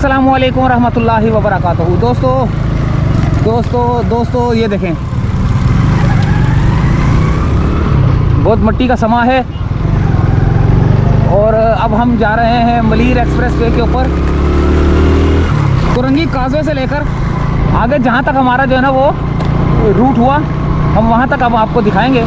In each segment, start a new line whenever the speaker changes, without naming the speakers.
अस्सलामुअलैकुम रहमतुल्लाहि व बरकातहू। दोस्तों ये देखें, बहुत मिट्टी का समा है और अब हम जा रहे हैं मलीर एक्सप्रेस वे के ऊपर। कुरंगी काजवे से लेकर आगे जहाँ तक हमारा जो है ना वो रूट हुआ, हम वहाँ तक अब आपको दिखाएंगे।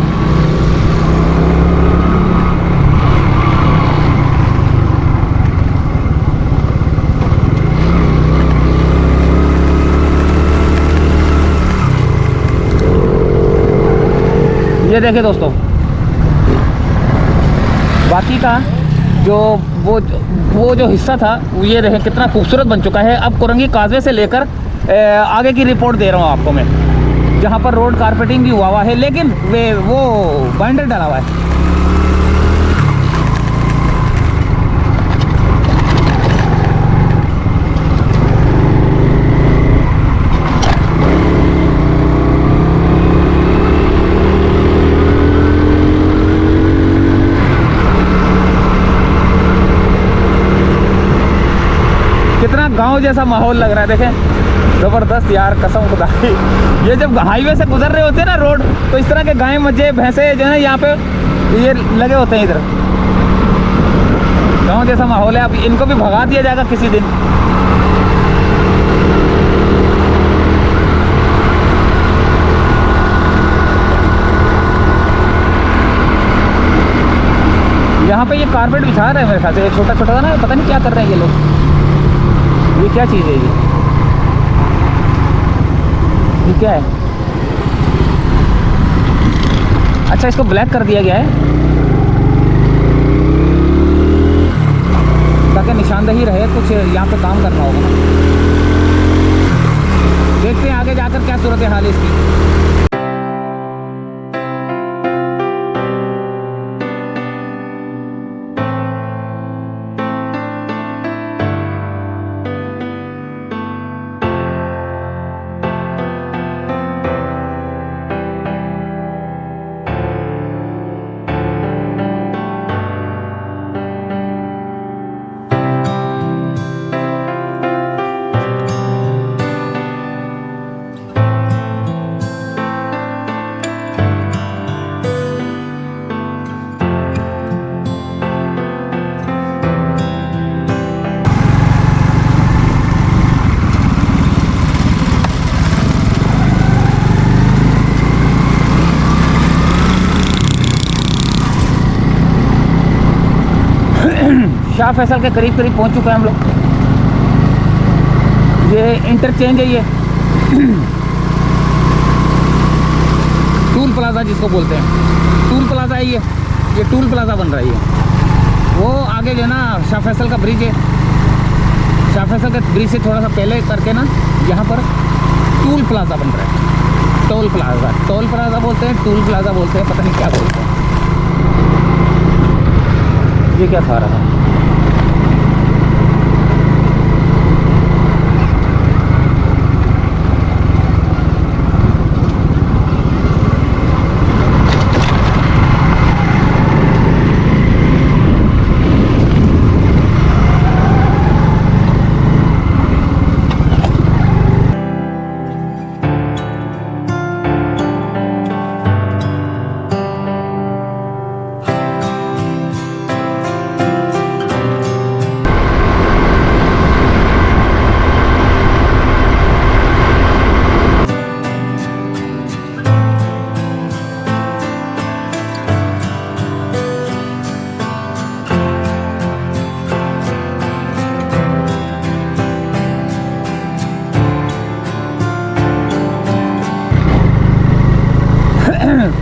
ये देखिए दोस्तों, बाकी का जो वो जो हिस्सा था ये देखें कितना खूबसूरत बन चुका है। अब कुरंगी काजवे से लेकर आगे की रिपोर्ट दे रहा हूँ आपको मैं, जहाँ पर रोड कारपेटिंग भी हुआ है, लेकिन वो बाइंडर डाला हुआ है। कितना गांव जैसा माहौल लग रहा है, देखें ज़बरदस्त यार, कसम खुदा की। ये जब हाईवे से गुजर रहे होते हैं ना रोड, तो इस तरह के गाय मज्जे भैंसे जो है ना यहाँ पे ये लगे होते हैं। इधर गांव जैसा माहौल है। अब इनको भी भगा दिया जाएगा किसी दिन। यहाँ पे ये कारपेट बिछा रहे हैं मेरे ख्याल से, छोटा छोटा था ना, पता नहीं क्या कर रहे हैं ये लोग। ये क्या चीज़ है ये क्या है? अच्छा, इसको ब्लैक कर दिया गया है ताकि निशानदही रहे। कुछ यहाँ पे काम करना होगा। देखते हैं आगे जाकर क्या सूरत हाल है इसकी। शाह फैसल के करीब पहुंच चुके हैं हम लोग। ये इंटरचेंज है, ये टूल प्लाजा जिसको बोलते हैं, टूल प्लाजा है ये टूल प्लाजा बन रहा है। ये वो आगे जो है ना शाह फैसल का ब्रिज है। शाह फैसल के ब्रिज से थोड़ा सा पहले करके ना यहाँ पर टूल प्लाजा बन रहा है। टोल प्लाजा बोलते हैं, टूल प्लाजा बोलते हैं, पता नहीं क्या बोलते हैं। ये क्या खा रहा है?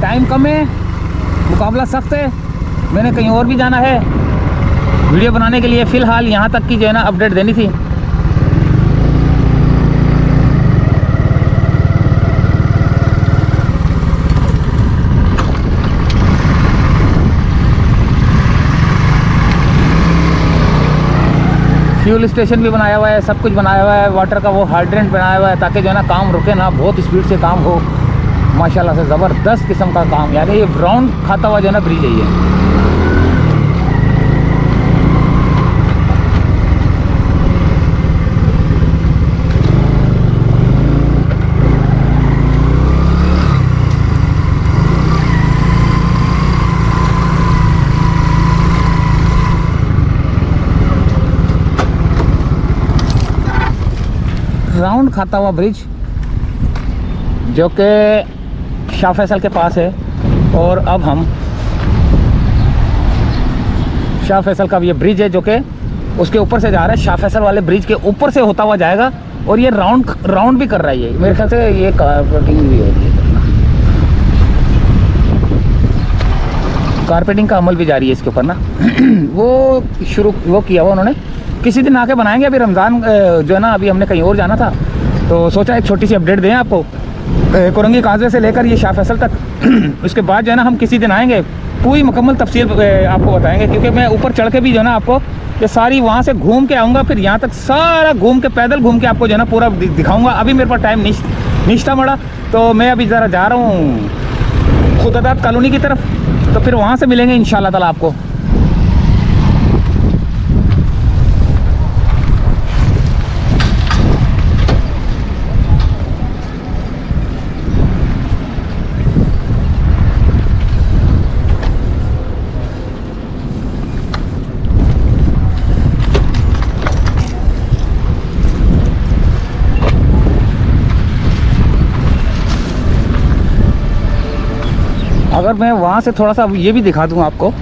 टाइम कम है, मुकाबला सख्त है। मैंने कहीं और भी जाना है वीडियो बनाने के लिए। फ़िलहाल यहाँ तक की जो है ना अपडेट देनी थी। फ्यूल स्टेशन भी बनाया हुआ है, सब कुछ बनाया हुआ है। वाटर का वो हाइड्रेंट बनाया हुआ है ताकि जो है ना काम रुके ना, बहुत स्पीड से काम हो। माशाल्लाह से ज़बरदस्त किस्म का काम, यानी ये राउंड खाता हुआ जो है ना ब्रिज है ये। राउंड खाता हुआ ब्रिज जो कि शाह फैसल के पास है। और अब हम शाह फैसल का ये ब्रिज है जो कि उसके ऊपर से जा रहा है, शाह फैसल वाले ब्रिज के ऊपर से होता हुआ जाएगा। और ये राउंड भी कर रहा है। ये मेरे ख्याल से ये कारपेटिंग भी हो रही है, कारपेटिंग का अमल भी जारी है इसके ऊपर ना। वो किया हुआ उन्होंने। किसी दिन आके बनाएंगे। अभी रमज़ान जो है ना, अभी हमने कहीं और जाना था तो सोचा एक छोटी सी अपडेट दें आपको, कोरंगी काज़वे से लेकर ये शाह फैसल तक। उसके बाद जो है ना हम किसी दिन आएंगे, पूरी मुकम्मल तफसील आपको बताएंगे, क्योंकि मैं ऊपर चढ़ के भी जो है ना आपको ये सारी वहाँ से घूम के आऊँगा, फिर यहाँ तक सारा घूम के पैदल घूम के आपको जो है ना पूरा दिखाऊँगा। अभी मेरे पास टाइम निश्ता मड़ा, तो मैं अभी ज़रा जा रहा हूँ खुदादात कॉलोनी की तरफ, तो फिर वहाँ से मिलेंगे इंशाअल्लाह ताला आपको। अगर मैं वहाँ से थोड़ा सा ये भी दिखा दूँ आपको,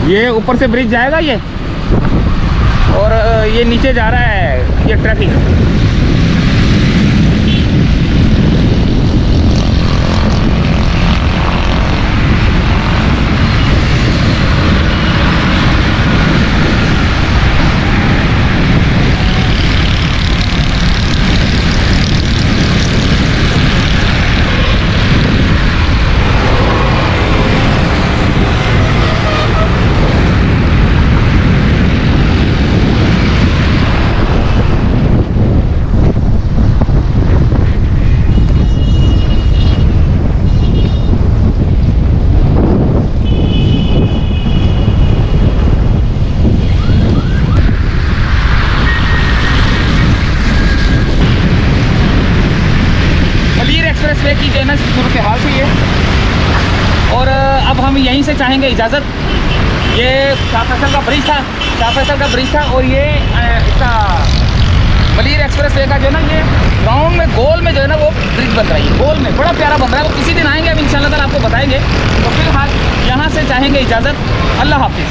ये ऊपर से ब्रिज जाएगा ये, और ये नीचे जा रहा है ये ट्रैफिक। एक्सप्रेसवे की जो है ना सूरत हाल थी ये। और अब हम यहीं से चाहेंगे इजाज़त। ये शाह फैसल का ब्रिज था, शाह फैसल का ब्रिज था, और ये इसका मलीर एक्सप्रेसवे का जो है ना ये राउंड में गोल में जो है ना वो ब्रिज बन रहा है, गोल में बड़ा प्यारा बन रहा है। वो किसी दिन आएंगे अब इंशाअल्लाह ताला आपको बताएंगे। तो फिलहाल यहाँ से चाहेंगे इजाज़त। अल्लाह हाफिज़।